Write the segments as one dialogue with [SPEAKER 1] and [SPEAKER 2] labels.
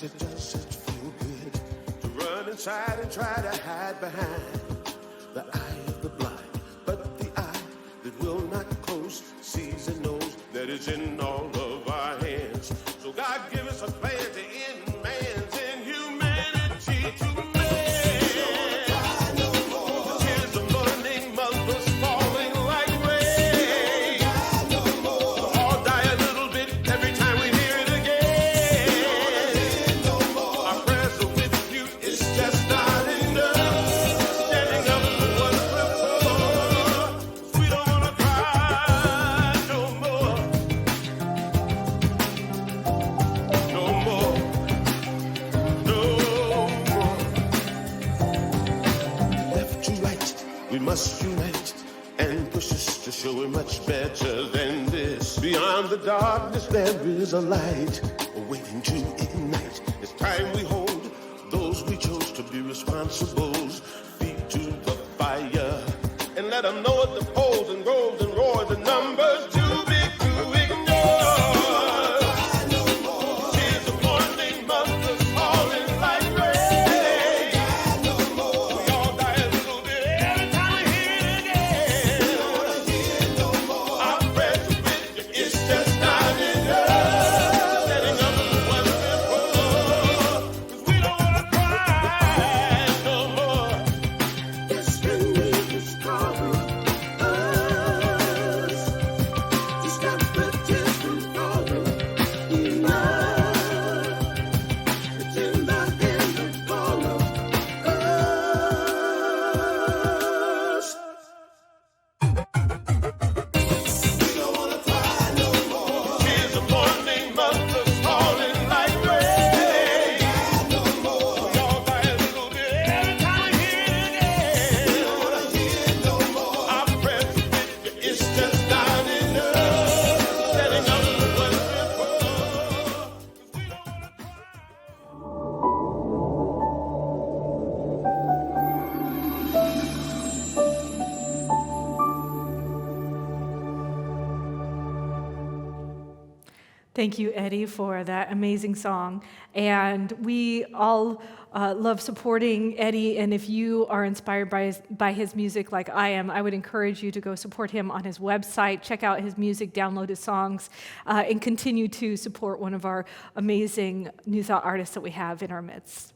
[SPEAKER 1] it doesn't feel good to run inside and try to hide behind the eye of the blind. But the eye that will not close sees and knows that it's in all of our hands. So God give us a plan to end man's inhumanity to man. The tears of mourning mothers falling like rain. All die a little bit every time we hear it again. Our prayers are with you, it's just not enough. Standing up for what's before. We don't wanna cry no more. No more. No more. Left to right, we must unite and push us to show we're much better than this. Beyond the darkness, there is a light waiting to ignite. It's time we hold those we chose to be responsible. Feet to the fire and let them know at the polls and groves and roars and numbers too big to ignore. Tears of mourning mothers falling like rain. We all die a little bit every time we hear it again. Our prayers are with you, it's just not enough. Setting up for what's before. 'Cause we don't wanna cry no more. Destiny is calling us to stop the tears from falling. Enough. It's in the hands of all of us. We don't wanna cry no more. Tears of mourning mothers falling like rain. We all die a little bit every time we hear it again. We don't wanna hear no more. Our prayers are with you, it's just not enough. Setting up for what's before. 'Cause we don't wanna cry.
[SPEAKER 2] Thank you, Eddie, for that amazing song. And we all love supporting Eddie. And if you are inspired by his music like I am, I would encourage you to go support him on his website, check out his music, download his songs, and continue to support one of our amazing New Thought artists that we have in our midst.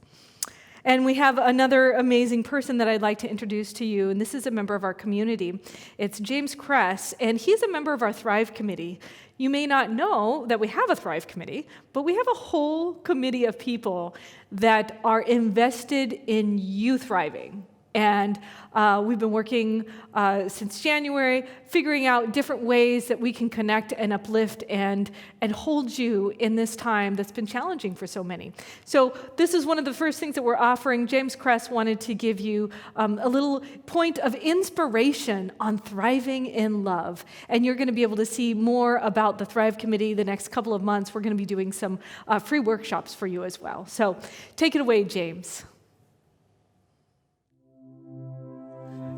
[SPEAKER 2] And we have another amazing person that I'd like to introduce to you, and this is a member of our community. It's James Kress, and he's a member of our Thrive Committee. You may not know that we have a Thrive Committee, but we have a whole committee of people that are invested in you thriving. And we've been working since January, figuring out different ways that we can connect and uplift and hold you in this time that's been challenging for so many. So this is one of the first things that we're offering. James Kress wanted to give you a little point of inspiration on thriving in love. And you're going to be able to see more about the Thrive Committee the next couple of months. We're going to be doing some free workshops for you as well. So take it away, James.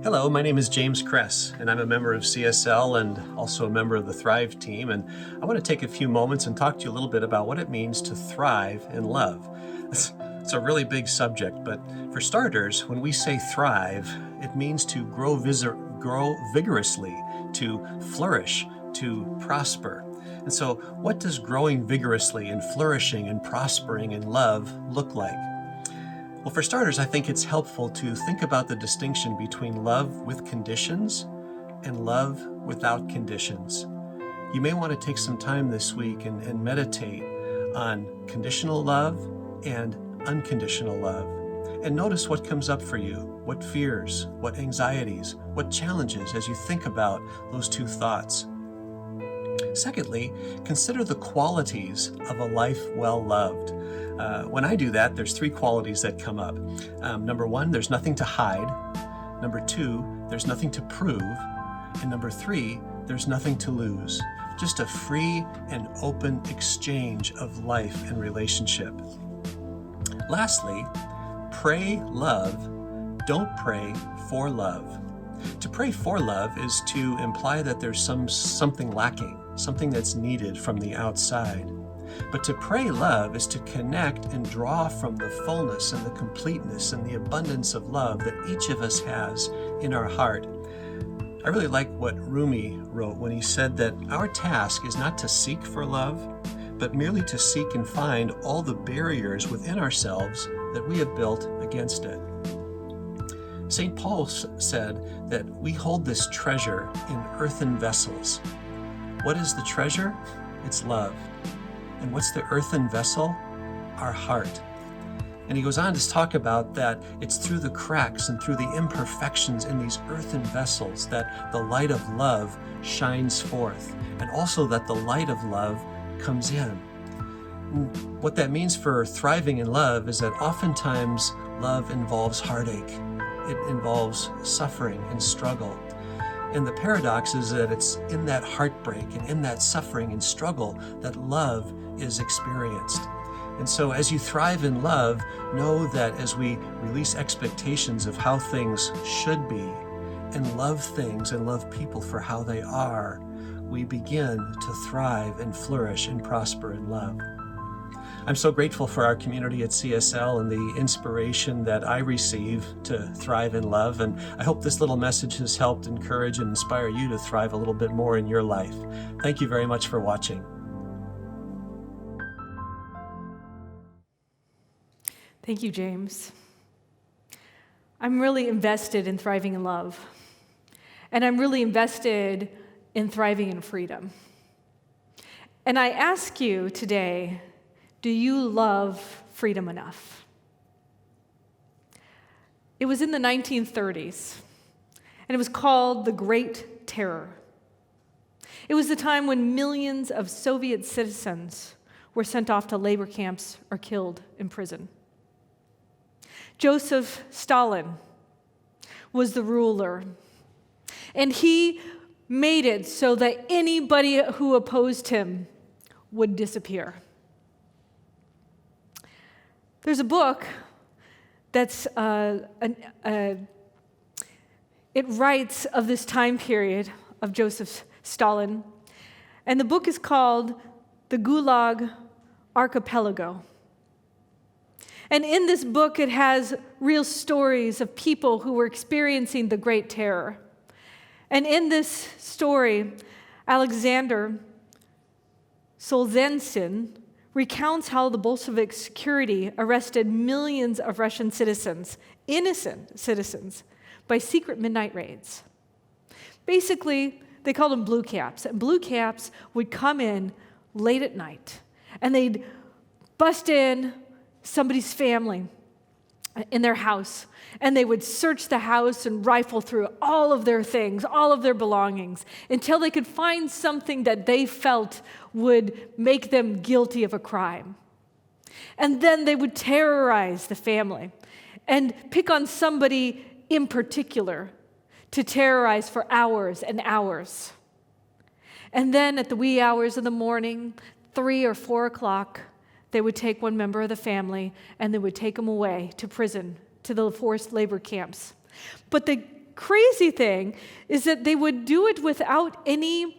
[SPEAKER 3] Hello, my name is James Kress, and I'm a member of CSL and also a member of the Thrive team. And I want to take a few moments and talk to you a little bit about what it means to thrive in love. It's a really big subject, but for starters, when we say thrive, it means to grow vigorously, to flourish, to prosper. And so what does growing vigorously and flourishing and prospering in love look like? Well, for starters, I think it's helpful to think about the distinction between love with conditions and love without conditions. You may want to take some time this week and meditate on conditional love and unconditional love. And notice what comes up for you, what fears, what anxieties, what challenges as you think about those two thoughts. Secondly, consider the qualities of a life well loved. When I do that, there's three qualities that come up. Number one, there's nothing to hide. Number two, there's nothing to prove. And number three, there's nothing to lose. Just a free and open exchange of life and relationship. Lastly, pray love, don't pray for love. To pray for love is to imply that there's something lacking, something that's needed from the outside. But to pray love is to connect and draw from the fullness and the completeness and the abundance of love that each of us has in our heart. I really like what Rumi wrote when he said that our task is not to seek for love, but merely to seek and find all the barriers within ourselves that we have built against it. St. Paul said that we hold this treasure in earthen vessels. What is the treasure? It's love. And what's the earthen vessel? Our heart. And he goes on to talk about that it's through the cracks and through the imperfections in these earthen vessels that the light of love shines forth, and also that the light of love comes in. And what that means for thriving in love is that oftentimes love involves heartache. It involves suffering and struggle. And the paradox is that it's in that heartbreak and in that suffering and struggle that love is experienced. And so as you thrive in love, know that as we release expectations of how things should be and love things and love people for how they are, we begin to thrive and flourish and prosper in love. I'm so grateful for our community at CSL and the inspiration that I receive to thrive in love. And I hope this little message has helped encourage and inspire you to thrive a little bit more in your life. Thank you very much for watching.
[SPEAKER 2] Thank you, James. I'm really invested in thriving in love. And I'm really invested in thriving in freedom. And I ask you today, do you love freedom enough? It was in the 1930s, and it was called the Great Terror. It was the time when millions of Soviet citizens were sent off to labor camps or killed in prison. Joseph Stalin was the ruler, and he made it so that anybody who opposed him would disappear. There's a book that's it writes of this time period of Joseph Stalin, and the book is called The Gulag Archipelago. And in this book, it has real stories of people who were experiencing the Great Terror. And in this story, Alexander Solzhenitsyn recounts how the Bolshevik security arrested millions of Russian citizens, innocent citizens, by secret midnight raids. Basically, they called them blue caps. And blue caps would come in late at night, and they'd bust in somebody's family in their house, and they would search the house and rifle through all of their things, all of their belongings, until they could find something that they felt would make them guilty of a crime. And then they would terrorize the family and pick on somebody in particular to terrorize for hours and hours. And then at the wee hours of the morning, 3 or 4 o'clock, they would take one member of the family and they would take him away to prison, to the forced labor camps. But the crazy thing is that they would do it without any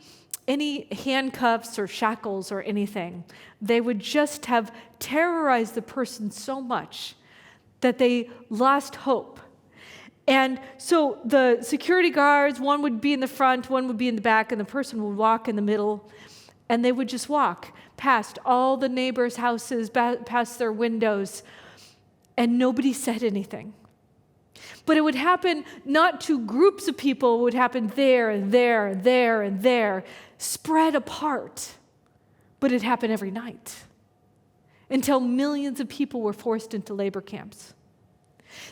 [SPEAKER 2] handcuffs or shackles or anything. They would just have terrorized the person so much that they lost hope. And so the security guards, one would be in the front, one would be in the back, and the person would walk in the middle, and they would just walk past all the neighbors' houses, past their windows, and nobody said anything. But it would happen not to groups of people, it would happen there and there and there and there, spread apart. But it happened every night until millions of people were forced into labor camps.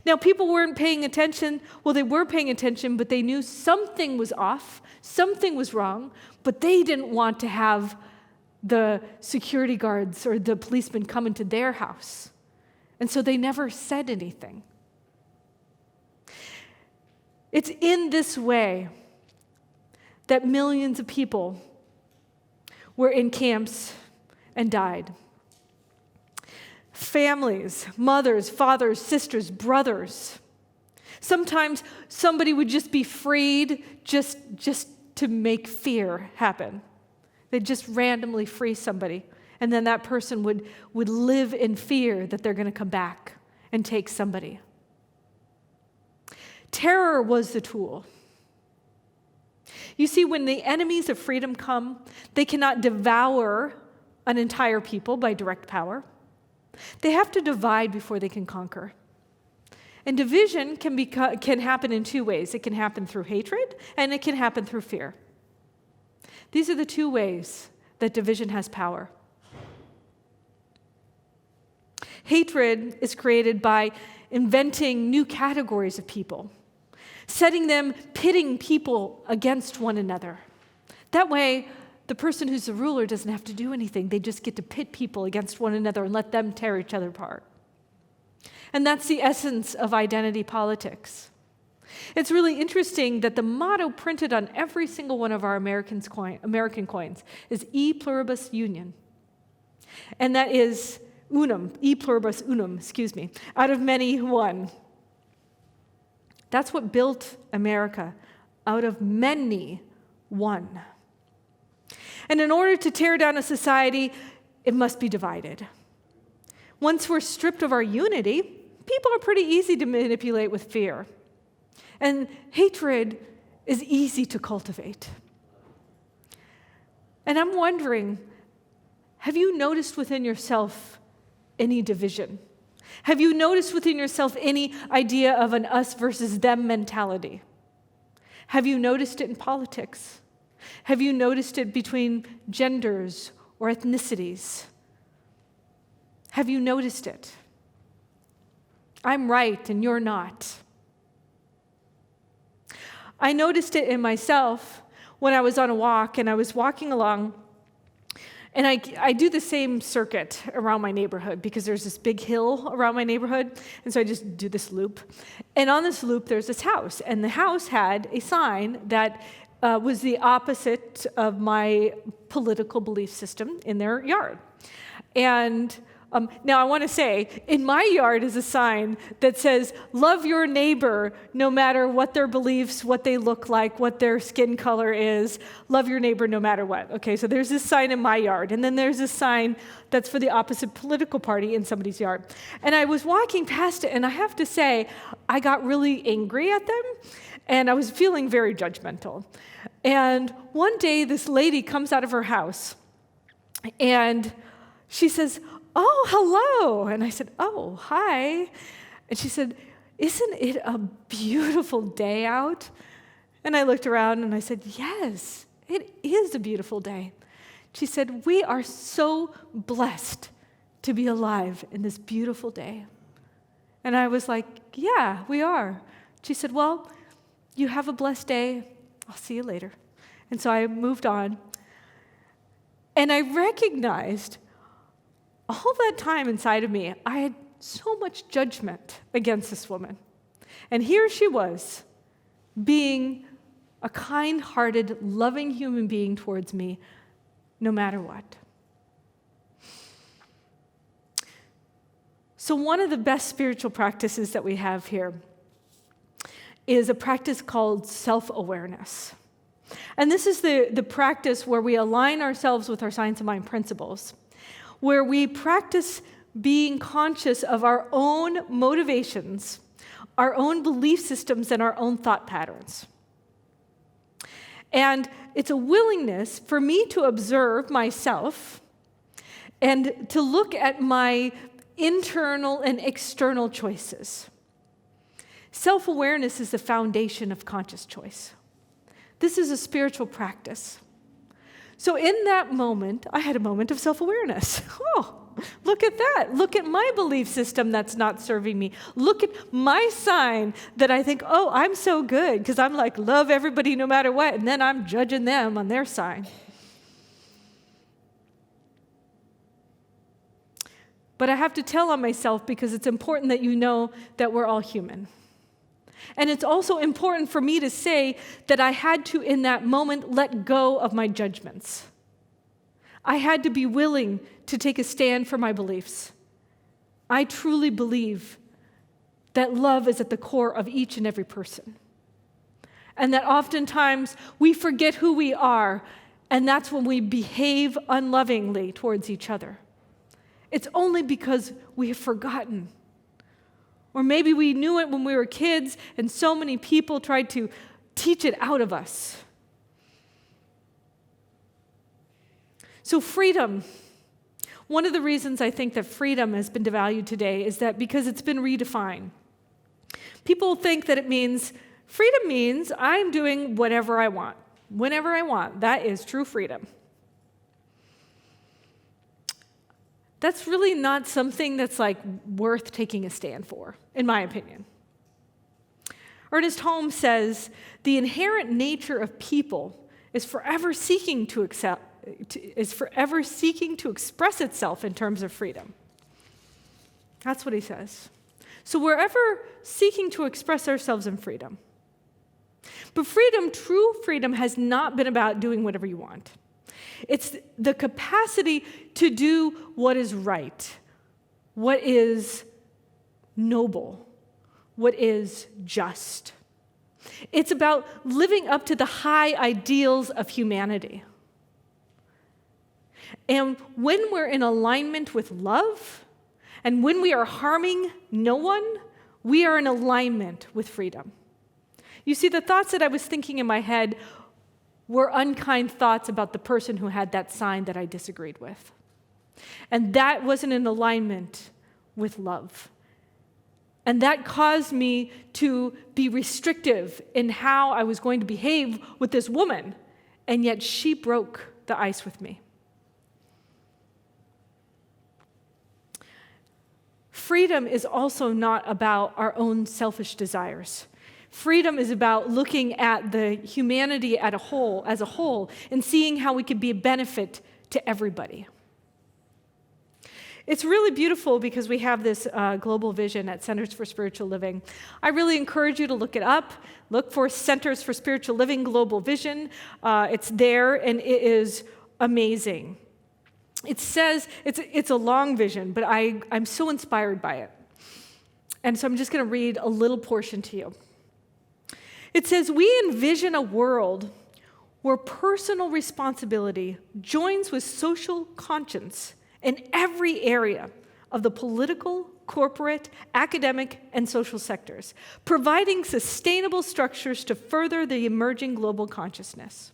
[SPEAKER 2] Now, people weren't paying attention. Well, they were paying attention, but they knew something was off, something was wrong, but they didn't want to have the security guards or the policemen come into their house. And so they never said anything. It's in this way that millions of people were in camps and died. Families, mothers, fathers, sisters, brothers. Sometimes somebody would just be freed just to make fear happen. They'd just randomly free somebody And then that person would live in fear that they're going to come back and take somebody. Terror was the tool. You see, when the enemies of freedom come, they cannot devour an entire people by direct power. They have to divide before they can conquer. And division can happen in two ways. It can happen through hatred, and it can happen through fear. These are the two ways that division has power. Hatred is created by inventing new categories of people, pitting people against one another. That way, the person who's the ruler doesn't have to do anything. They just get to pit people against one another and let them tear each other apart. And that's the essence of identity politics. It's really interesting that the motto printed on every single one of our American coins is E pluribus unum. And that is e pluribus unum, out of many, one. That's what built America, out of many, one. And in order to tear down a society, it must be divided. Once we're stripped of our unity, people are pretty easy to manipulate with fear. And hatred is easy to cultivate. And I'm wondering, have you noticed within yourself any division? Have you noticed within yourself any idea of an us versus them mentality? Have you noticed it in politics? Have you noticed it between genders or ethnicities? Have you noticed it? I'm right and you're not. I noticed it in myself when I was on a walk and I was walking along, and I do the same circuit around my neighborhood because there's this big hill around my neighborhood, and so I just do this loop. And on this loop, there's this house, and the house had a sign that was the opposite of my political belief system in their yard. And now I want to say, in my yard is a sign that says, love your neighbor no matter what their beliefs, what they look like, what their skin color is. Love your neighbor no matter what. Okay, so there's this sign in my yard. And then there's this sign that's for the opposite political party in somebody's yard. And I was walking past it, and I have to say, I got really angry at them, and I was feeling very judgmental. And one day, this lady comes out of her house, and she says, "Oh, hello." And I said, "Oh, hi." And she said, "Isn't it a beautiful day out?" And I looked around and I said, "Yes, it is a beautiful day." She said, "We are so blessed to be alive in this beautiful day." And I was like, "Yeah, we are." She said, "Well, you have a blessed day. I'll see you later." And so I moved on. And I recognized all that time inside of me, I had so much judgment against this woman. And here she was, being a kind-hearted, loving human being towards me, no matter what. So one of the best spiritual practices that we have here is a practice called self-awareness. And this is the practice where we align ourselves with our science of mind principles, where we practice being conscious of our own motivations, our own belief systems, and our own thought patterns. And it's a willingness for me to observe myself and to look at my internal and external choices. Self-awareness is the foundation of conscious choice. This is a spiritual practice. So in that moment, I had a moment of self-awareness. Oh, look at that. Look at my belief system that's not serving me. Look at my sign that I think, oh, I'm so good, because I'm like, love everybody no matter what, and then I'm judging them on their sign. But I have to tell on myself because it's important that you know that we're all human. And it's also important for me to say that I had to, in that moment, let go of my judgments. I had to be willing to take a stand for my beliefs. I truly believe that love is at the core of each and every person. And that oftentimes we forget who we are And that's when we behave unlovingly towards each other. It's only because we have forgotten. Or maybe we knew it when we were kids, and so many people tried to teach it out of us. So freedom. One of the reasons I think that freedom has been devalued today is that because it's been redefined. People think that freedom means I'm doing whatever I want, whenever I want. That is true freedom. That's really not something that's worth taking a stand for, in my opinion. Ernest Holmes says, the inherent nature of people is forever seeking to express itself in terms of freedom. That's what he says. So we're ever seeking to express ourselves in freedom. But freedom, true freedom, has not been about doing whatever you want. It's the capacity to do what is right, what is noble, what is just. It's about living up to the high ideals of humanity. And when we're in alignment with love, and when we are harming no one, we are in alignment with freedom. You see, the thoughts that I was thinking in my head were unkind thoughts about the person who had that sign that I disagreed with. And that wasn't in alignment with love. And that caused me to be restrictive in how I was going to behave with this woman, and yet she broke the ice with me. Freedom is also not about our own selfish desires. Freedom is about looking at the humanity as a whole, and seeing how we can be a benefit to everybody. It's really beautiful because we have this global vision at Centers for Spiritual Living. I really encourage you to look it up. Look for Centers for Spiritual Living Global Vision. It's there, and it is amazing. It says, it's a long vision, but I'm so inspired by it. And so I'm just going to read a little portion to you. It says, we envision a world where personal responsibility joins with social conscience in every area of the political, corporate, academic, and social sectors, providing sustainable structures to further the emerging global consciousness.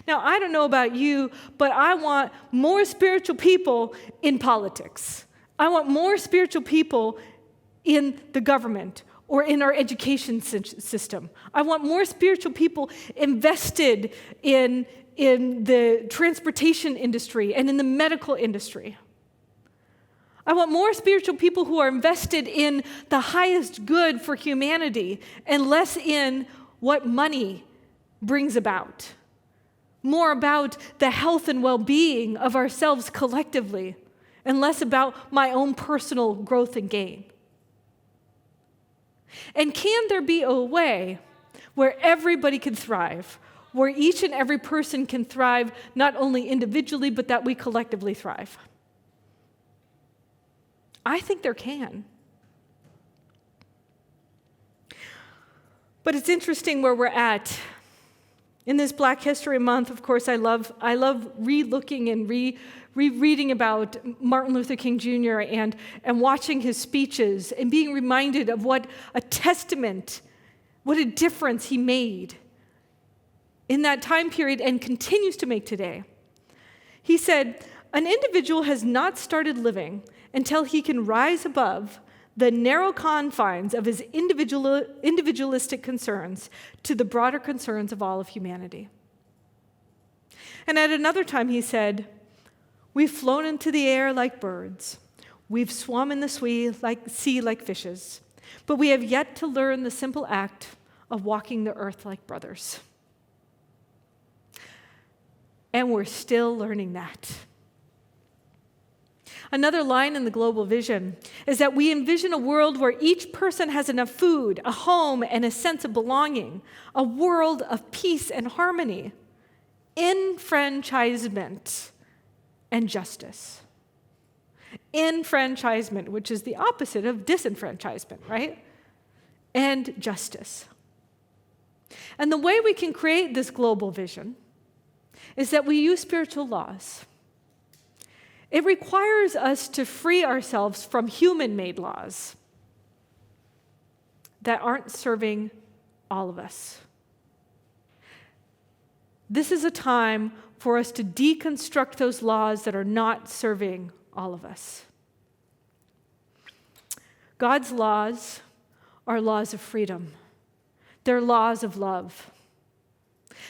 [SPEAKER 2] Now, I don't know about you, but I want more spiritual people in politics. I want more spiritual people in the government or in our education system. I want more spiritual people invested in the transportation industry and in the medical industry. I want more spiritual people who are invested in the highest good for humanity and less in what money brings about. More about the health and well-being of ourselves collectively and less about my own personal growth and gain. And can there be a way where everybody can thrive, where each and every person can thrive not only individually, but that we collectively thrive? I think there can. But it's interesting where we're at. In this Black History Month, of course, I love re-looking and rereading about Martin Luther King Jr. and watching his speeches and being reminded of what a testament, what a difference he made in that time period and continues to make today. He said, an individual has not started living until he can rise above the narrow confines of his individualistic concerns to the broader concerns of all of humanity. And at another time he said, we've flown into the air like birds. We've swum in the sea like fishes. But we have yet to learn the simple act of walking the earth like brothers. And we're still learning that. Another line in the global vision is that we envision a world where each person has enough food, a home, and a sense of belonging, a world of peace and harmony, enfranchisement, and justice. Enfranchisement, which is the opposite of disenfranchisement, right? And justice. And the way we can create this global vision is that we use spiritual laws. It requires us to free ourselves from human-made laws that aren't serving all of us. This is a time for us to deconstruct those laws that are not serving all of us. God's laws are laws of freedom. They're laws of love.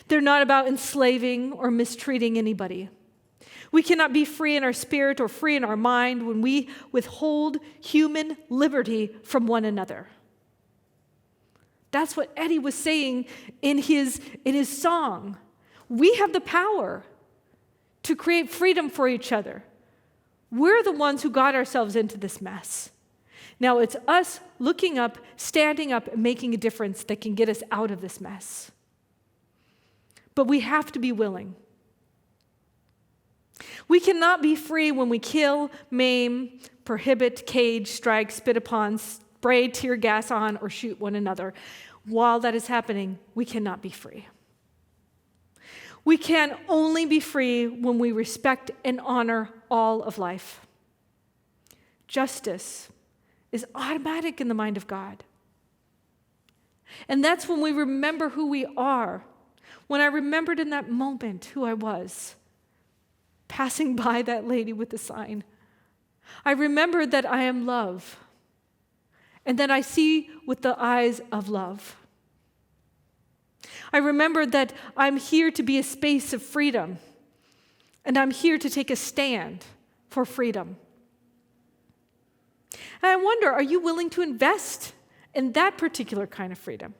[SPEAKER 2] They're not about enslaving or mistreating anybody. We cannot be free in our spirit or free in our mind when we withhold human liberty from one another. That's what Eddie was saying in his song. We have the power to create freedom for each other. We're the ones who got ourselves into this mess. Now it's us looking up, standing up, and making a difference that can get us out of this mess. But we have to be willing. We cannot be free when we kill, maim, prohibit, cage, strike, spit upon, spray tear gas on, or shoot one another. While that is happening, we cannot be free. We can only be free when we respect and honor all of life. Justice is automatic in the mind of God. And that's when we remember who we are. When I remembered in that moment who I was, passing by that lady with the sign, I remembered that I am love, and that I see with the eyes of love. I remembered that I'm here to be a space of freedom, and I'm here to take a stand for freedom. And I wonder, are you willing to invest in that particular kind of freedom?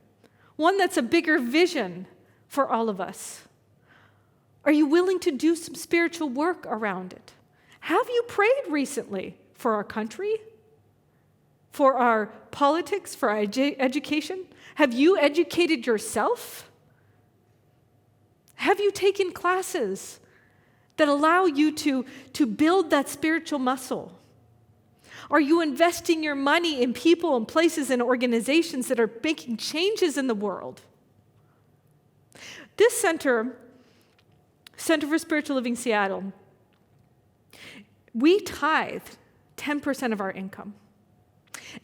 [SPEAKER 2] One that's a bigger vision for all of us. Are you willing to do some spiritual work around it? Have you prayed recently for our country? For our politics? For our education? Have you educated yourself? Have you taken classes that allow you to build that spiritual muscle? Are you investing your money in people and places and organizations that are making changes in the world? This Center for Spiritual Living Seattle, we tithe 10% of our income.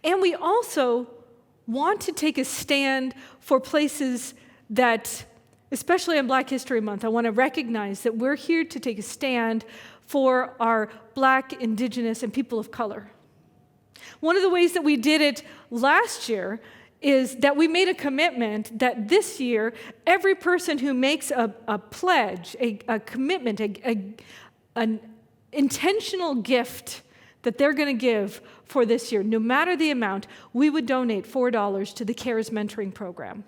[SPEAKER 2] And we also want to take a stand for places that, especially on Black History Month, I want to recognize that we're here to take a stand for our Black, Indigenous, and people of color. One of the ways that we did it last year is that we made a commitment that this year, every person who makes a pledge, a commitment, an intentional gift that they're going to give for this year, no matter the amount, we would donate $4 to the CARES Mentoring Program.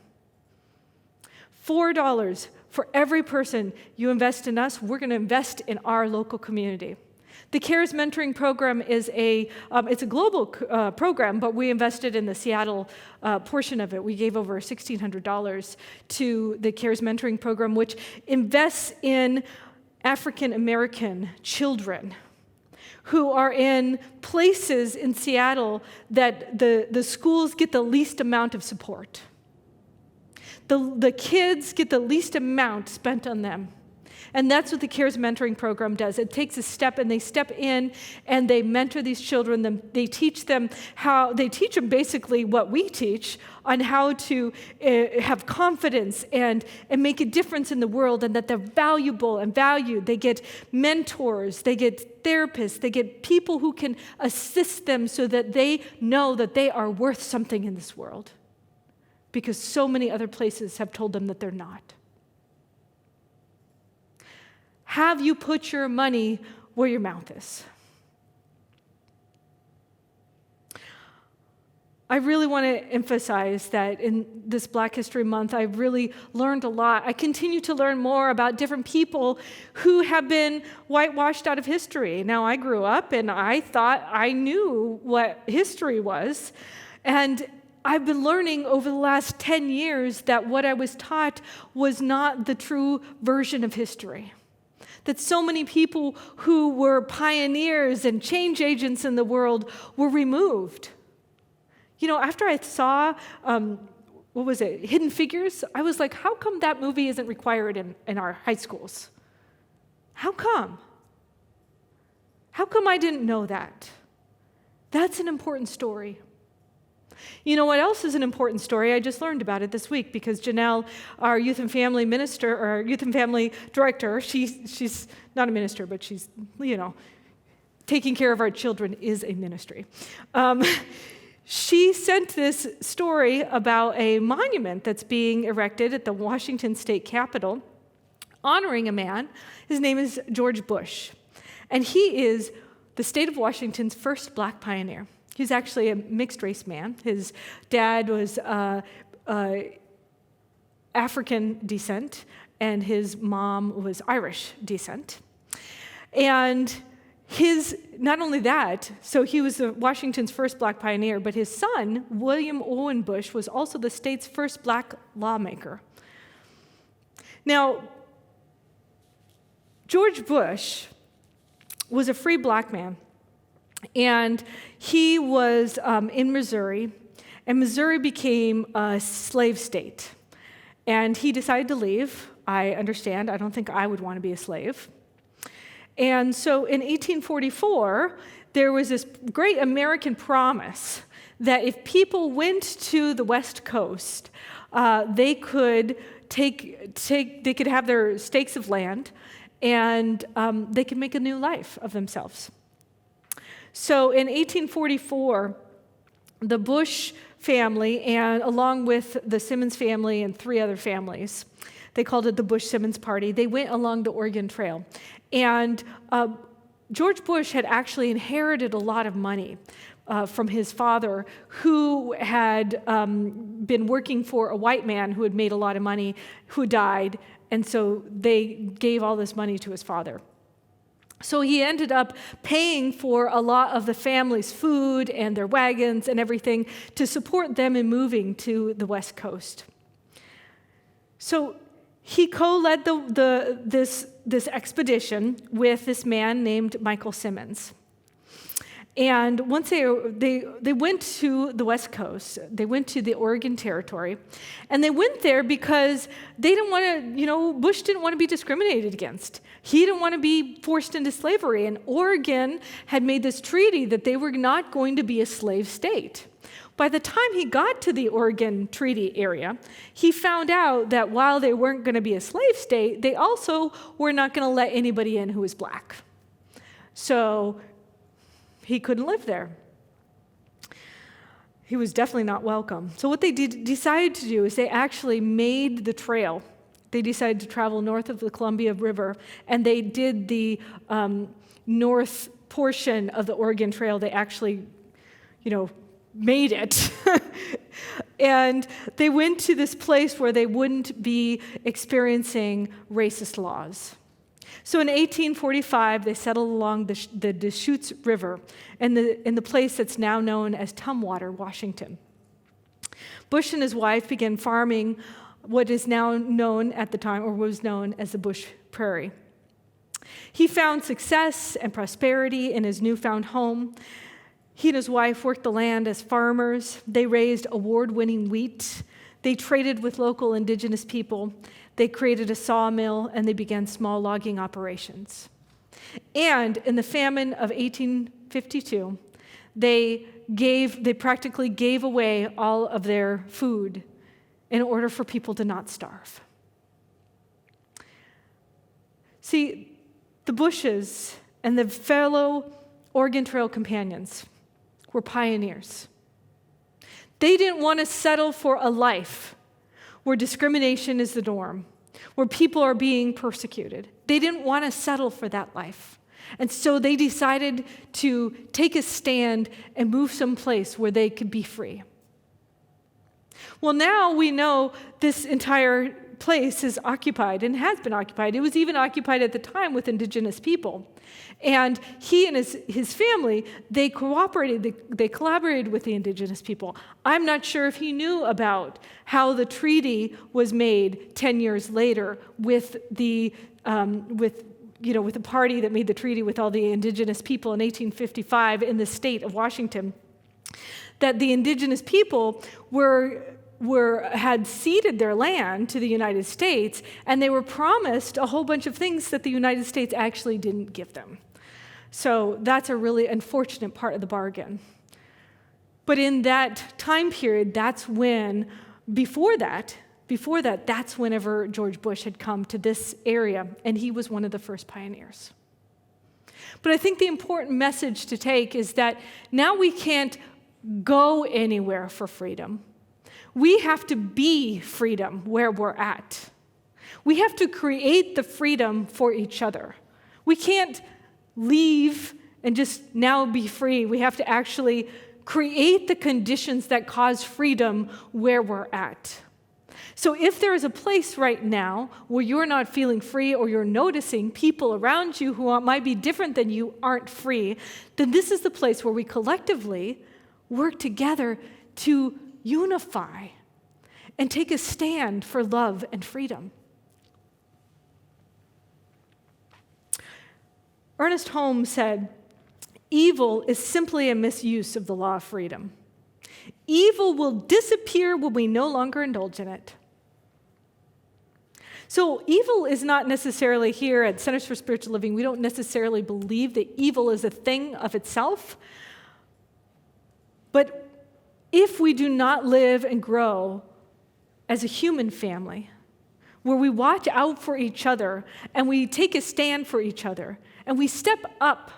[SPEAKER 2] $4 for every person you invest in us, we're going to invest in our local community. The CARES Mentoring Program is it's a global program, but we invested in the Seattle portion of it. We gave over $1,600 to the CARES Mentoring Program, which invests in African American children who are in places in Seattle that the schools get the least amount of support. The kids get the least amount spent on them. And that's what the CARES Mentoring Program does. It takes a step, and they step in, and they mentor these children. They teach them basically what we teach on how to have confidence and make a difference in the world, and that they're valuable and valued. They get mentors, they get therapists, they get people who can assist them so that they know that they are worth something in this world, because so many other places have told them that they're not. Have you put your money where your mouth is? I really want to emphasize that in this Black History Month, I've really learned a lot. I continue to learn more about different people who have been whitewashed out of history. Now, I grew up and I thought I knew what history was. And I've been learning over the last 10 years that what I was taught was not the true version of history. That so many people who were pioneers and change agents in the world were removed. You know, after I saw what was it, Hidden Figures? I was like, how come that movie isn't required in our high schools? How come? How come I didn't know that? That's an important story. You know what else is an important story? I just learned about it this week because Janelle, our youth and family minister, or our youth and family director, she's not a minister, but she's, taking care of our children is a ministry. She sent this story about a monument that's being erected at the Washington State Capitol honoring a man. His name is George Bush, and he is the state of Washington's first black pioneer. He's actually a mixed-race man. His dad was African descent, and his mom was Irish descent. And not only that, so he was Washington's first black pioneer, but his son, William Owen Bush, was also the state's first black lawmaker. Now, George Bush was a free black man, and he was in Missouri, and Missouri became a slave state. And he decided to leave. I understand. I don't think I would want to be a slave. And so in 1844, there was this great American promise that if people went to the West Coast, they could they could have their stakes of land, and they could make a new life of themselves. So in 1844, the Bush family, and along with the Simmons family and 3 other families, they called it the Bush-Simmons Party, they went along the Oregon Trail. And George Bush had actually inherited a lot of money from his father, who had been working for a white man who had made a lot of money, who died, and so they gave all this money to his father. So he ended up paying for a lot of the family's food and their wagons and everything to support them in moving to the West Coast. So he co-led this expedition with this man named Michael Simmons. And once they went to the West Coast, they went to the Oregon Territory, and they went there because they didn't want to, Bush didn't want to be discriminated against. He didn't want to be forced into slavery, and Oregon had made this treaty that they were not going to be a slave state. By the time he got to the Oregon Treaty area, he found out that while they weren't going to be a slave state, they also were not going to let anybody in who was black. So he couldn't live there. He was definitely not welcome. So what they decided to do is they actually made the trail. They decided to travel north of the Columbia River, and they did the north portion of the Oregon Trail. They actually, made it. And they went to this place where they wouldn't be experiencing racist laws. So in 1845, they settled along the Deschutes River in the place that's now known as Tumwater, Washington. Bush and his wife began farming what is now known at the time, or was known as the Bush Prairie. He found success and prosperity in his newfound home. He and his wife worked the land as farmers. They raised award-winning wheat. They traded with local indigenous people. They created a sawmill, and they began small logging operations. And in the famine of 1852, they practically gave away all of their food in order for people to not starve. See, the Bushes and the fellow Oregon Trail companions were pioneers. They didn't want to settle for a life where discrimination is the norm, where people are being persecuted. They didn't want to settle for that life. And so they decided to take a stand and move someplace where they could be free. Well, now we know this entire place is occupied and has been occupied. It was even occupied at the time with indigenous people. And he and his family, they cooperated, they collaborated with the indigenous people. I'm not sure if he knew about how the treaty was made 10 years later with the party that made the treaty with all the indigenous people in 1855 in the state of Washington, that the indigenous people were had ceded their land to the United States, and they were promised a whole bunch of things that the United States actually didn't give them. So that's a really unfortunate part of the bargain. But in that time period, that's when, before that, that's whenever George Bush had come to this area, and he was one of the first pioneers. But I think the important message to take is that now we can't go anywhere for freedom. We have to be freedom where we're at. We have to create the freedom for each other. We can't leave and just now be free. We have to actually create the conditions that cause freedom where we're at. So if there is a place right now where you're not feeling free, or you're noticing people around you who might be different than you aren't free, then this is the place where we collectively work together to unify and take a stand for love and freedom. Ernest Holmes said, "Evil is simply a misuse of the law of freedom. Evil will disappear when we no longer indulge in it." So evil is not necessarily here at Centers for Spiritual Living. We don't necessarily believe that evil is a thing of itself. But if we do not live and grow as a human family, where we watch out for each other and we take a stand for each other and we step up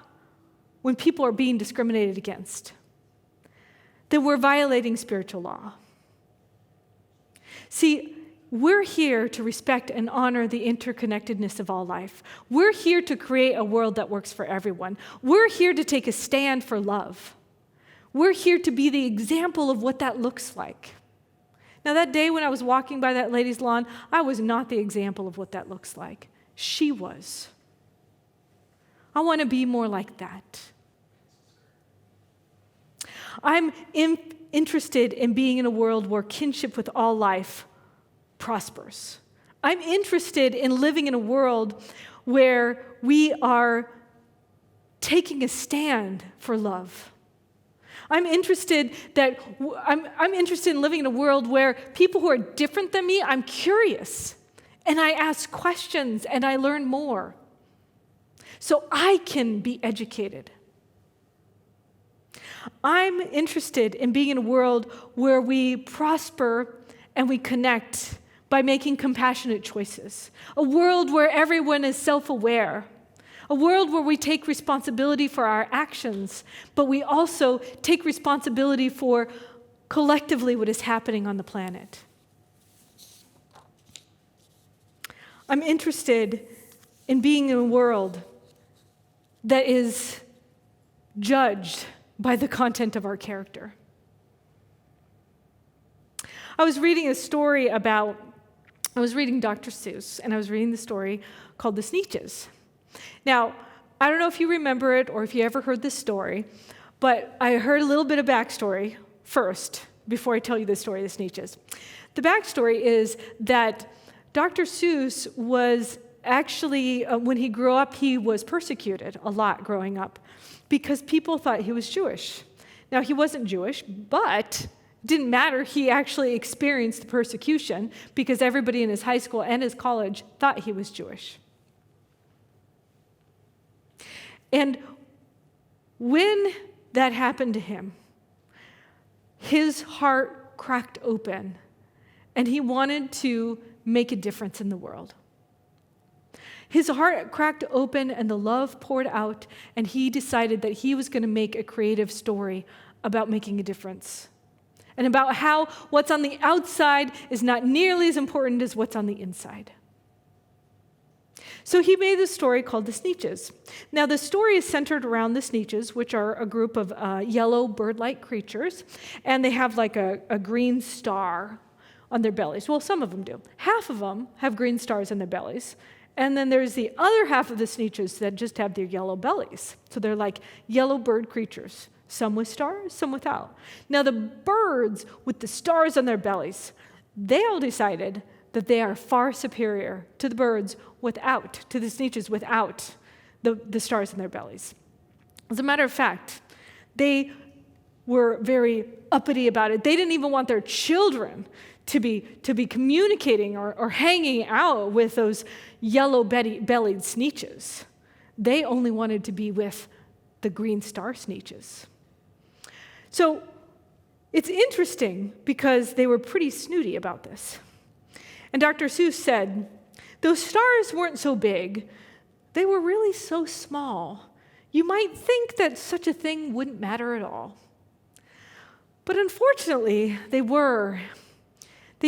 [SPEAKER 2] when people are being discriminated against, then we're violating spiritual law. See, we're here to respect and honor the interconnectedness of all life. We're here to create a world that works for everyone. We're here to take a stand for love. We're here to be the example of what that looks like. Now, that day when I was walking by that lady's lawn, I was not the example of what that looks like. She was. I want to be more like that. I'm interested in being in a world where kinship with all life prospers. I'm interested in living in a world where we are taking a stand for love. I'm interested in living in a world where people who are different than me, I'm curious, and I ask questions and I learn more, so I can be educated. I'm interested in being in a world where we prosper and we connect by making compassionate choices. A world where everyone is self-aware. A world where we take responsibility for our actions, but we also take responsibility for collectively what is happening on the planet. I'm interested in being in a world that is judged by the content of our character. I was reading Dr. Seuss, and I was reading the story called The Sneetches. Now, I don't know if you remember it or if you ever heard this story, but I heard a little bit of backstory first before I tell you the story of the Sneetches. The backstory is that Dr. Seuss was actually, when he grew up, he was persecuted a lot growing up because people thought he was Jewish. Now, he wasn't Jewish, but it didn't matter. He actually experienced the persecution because everybody in his high school and his college thought he was Jewish. And when that happened to him, his heart cracked open, and he wanted to make a difference in the world. His heart cracked open, and the love poured out, and he decided that he was going to make a creative story about making a difference, and about how what's on the outside is not nearly as important as what's on the inside. So he made this story called The Sneetches. Now, the story is centered around the Sneetches, which are a group of yellow bird-like creatures, and they have like a green star on their bellies. Well, some of them do. Half of them have green stars on their bellies, and then there's the other half of the Sneetches that just have their yellow bellies. So they're like yellow bird creatures, some with stars, some without. Now, the birds with the stars on their bellies, they all decided that they are far superior to the birds to the Sneetches without the stars in their bellies. As a matter of fact, they were very uppity about it. They didn't even want their children to be communicating or hanging out with those yellow-bellied sneetches. They only wanted to be with the green star sneetches. So it's interesting because they were pretty snooty about this. And Dr. Seuss said, those stars weren't so big, they were really so small. You might think that such a thing wouldn't matter at all. But unfortunately, they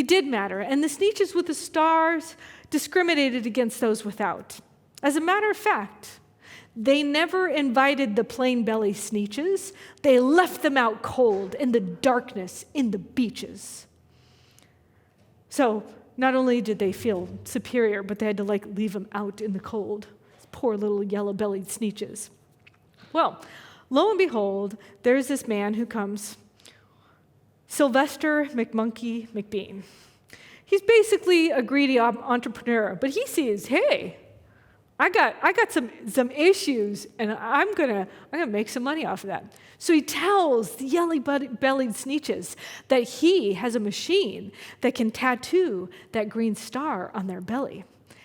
[SPEAKER 2] did matter, and the sneetches with the stars discriminated against those without. As a matter of fact, they never invited the plain belly sneetches. They left them out cold in the darkness in the beaches. So not only did they feel superior, but they had to leave them out in the cold. Poor little yellow-bellied sneetches. Well, lo and behold, there's this man who comes, Sylvester McMonkey McBean. He's basically a greedy entrepreneur, but he sees, hey, I got some issues, and I'm gonna make some money off of that. So he tells the yellow-bellied sneetches that he has a machine that can tattoo that green star on their belly.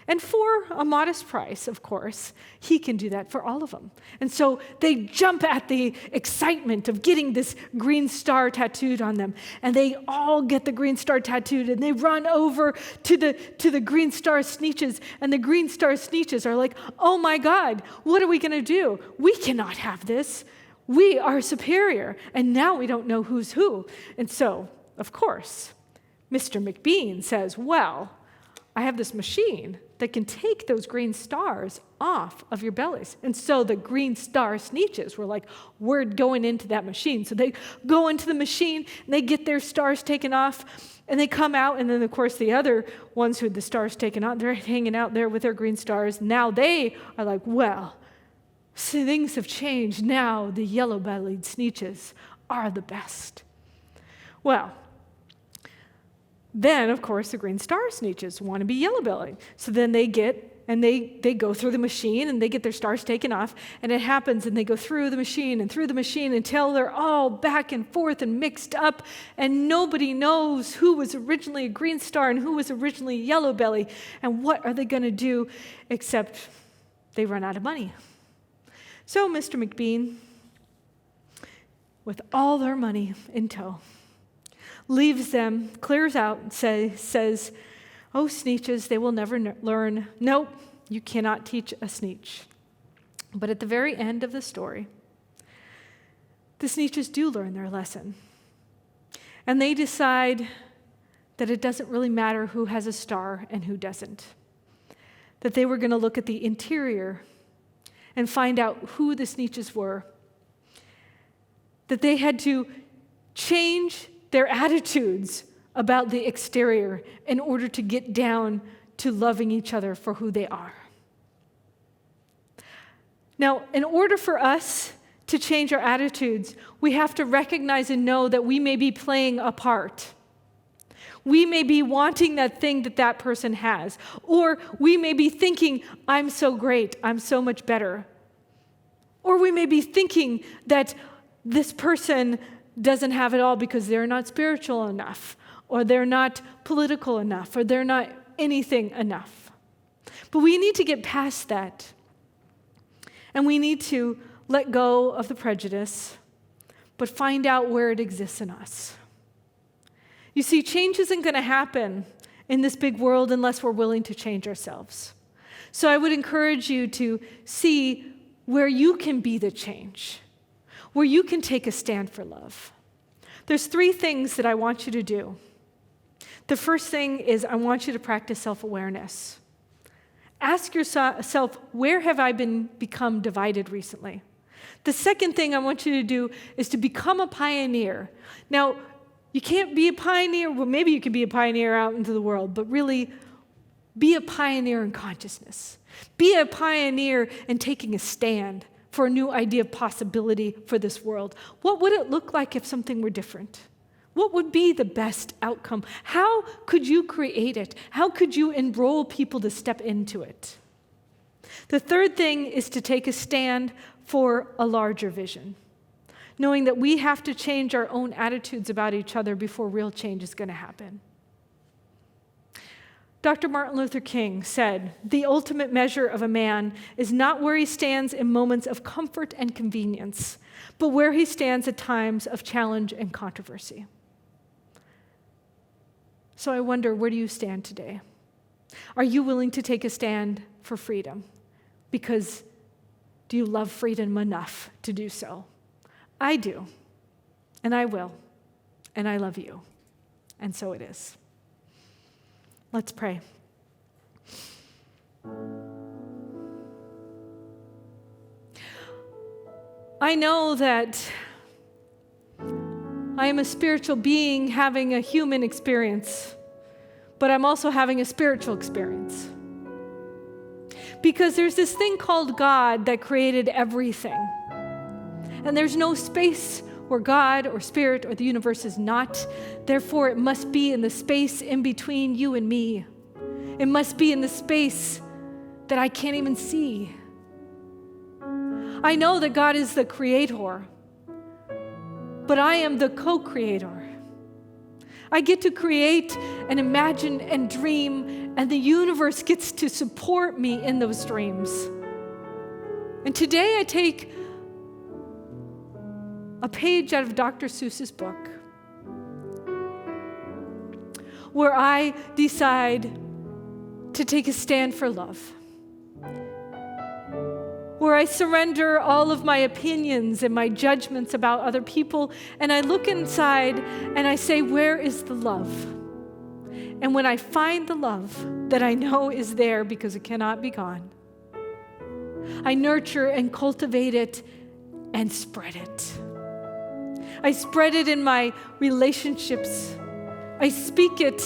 [SPEAKER 2] And for a modest price, of course, he can do that for all of them. And so they jump at the excitement of getting this green star tattooed on them. And they all get the green star tattooed, and they run over to the green star sneetches. And the green star sneetches are like, oh my God, what are we going to do? We cannot have this. We are superior. And now we don't know who's who. And so, of course, Mr. McBean says, well, I have this machine that can take those green stars off of your bellies. And so the green star sneetches were like, we're going into that machine. So they go into the machine, and they get their stars taken off, and they come out, and then, of course, the other ones who had the stars taken out, they're hanging out there with their green stars. Now they are like, well, so things have changed. Now the yellow-bellied sneetches are the best. Well, then, of course, the green star sneetches want to be yellow-bellied. So then they go through the machine, and they get their stars taken off, and it happens, and they go through the machine until they're all back and forth and mixed up, and nobody knows who was originally a green star and who was originally yellow-belly, and what are they going to do except they run out of money. So Mr. McBean, with all their money in tow, leaves them, clears out, and says, oh, sneetches, they will never learn. Nope, you cannot teach a sneetch. But at the very end of the story, the sneetches do learn their lesson. And they decide that it doesn't really matter who has a star and who doesn't. That they were going to look at the interior and find out who the sneetches were. That they had to change their attitudes about the exterior in order to get down to loving each other for who they are. Now, in order for us to change our attitudes, we have to recognize and know that we may be playing a part. We may be wanting that thing that person has, or we may be thinking, I'm so great, I'm so much better. Or we may be thinking that this person doesn't have it all because they're not spiritual enough, or they're not political enough, or they're not anything enough. But we need to get past that. And we need to let go of the prejudice, but find out where it exists in us. You see, change isn't going to happen in this big world unless we're willing to change ourselves. So I would encourage you to see where you can be the change, where you can take a stand for love. There's 3 things that I want you to do. The first thing is I want you to practice self-awareness. Ask yourself, where have I become divided recently? The second thing I want you to do is to become a pioneer. Now, you can't be a pioneer, well, maybe you can be a pioneer out into the world, but really be a pioneer in consciousness. Be a pioneer in taking a stand for a new idea of possibility for this world. What would it look like if something were different? What would be the best outcome? How could you create it? How could you enroll people to step into it? The third thing is to take a stand for a larger vision. knowing that we have to change our own attitudes about each other before real change is going to happen. Dr. Martin Luther King said, "The ultimate measure of a man is not where he stands in moments of comfort and convenience, but where he stands at times of challenge and controversy." So I wonder, where do you stand today? Are you willing to take a stand for freedom? Because do you love freedom enough to do so? I do, and I will, and I love you, and so it is. Let's pray. I know that I am a spiritual being having a human experience, but I'm also having a spiritual experience. Because there's this thing called God that created everything. And there's no space where God or Spirit or the universe is not. Therefore, it must be in the space in between you and me. It must be in the space that I can't even see. I know that God is the creator, but I am the co-creator. I get to create and imagine and dream, and the universe gets to support me in those dreams. And today I take a page out of Dr. Seuss's book, where I decide to take a stand for love, where I surrender all of my opinions and my judgments about other people, and I look inside and I say, where is the love? And when I find the love that I know is there because it cannot be gone, I nurture and cultivate it and spread it. I spread it in my relationships. I speak it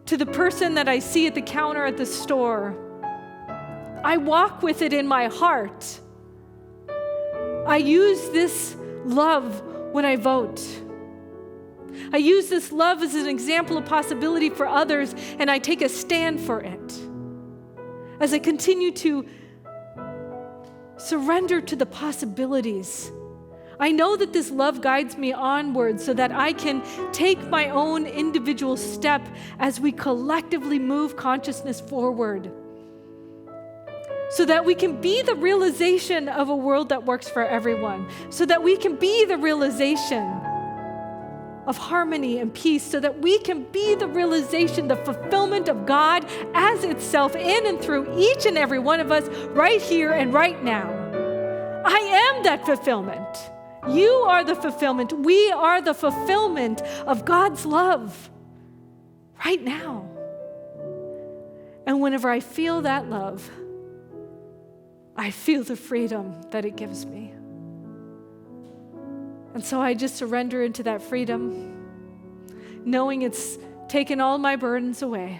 [SPEAKER 2] to the person that I see at the counter at the store. I walk with it in my heart. I use this love when I vote. I use this love as an example of possibility for others, and I take a stand for it. As I continue to surrender to the possibilities, I know that this love guides me onward so that I can take my own individual step as we collectively move consciousness forward, so that we can be the realization of a world that works for everyone, so that we can be the realization of harmony and peace, so that we can be the realization, the fulfillment of God as itself in and through each and every one of us right here and right now. I am that fulfillment. You are the fulfillment. We are the fulfillment of God's love right now. And whenever I feel that love, I feel the freedom that it gives me. And so I just surrender into that freedom, knowing it's taken all my burdens away,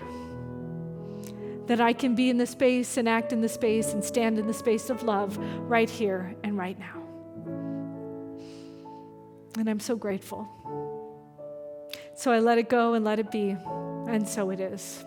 [SPEAKER 2] that I can be in the space and act in the space and stand in the space of love right here and right now. And I'm so grateful. So I let it go and let it be, and so it is.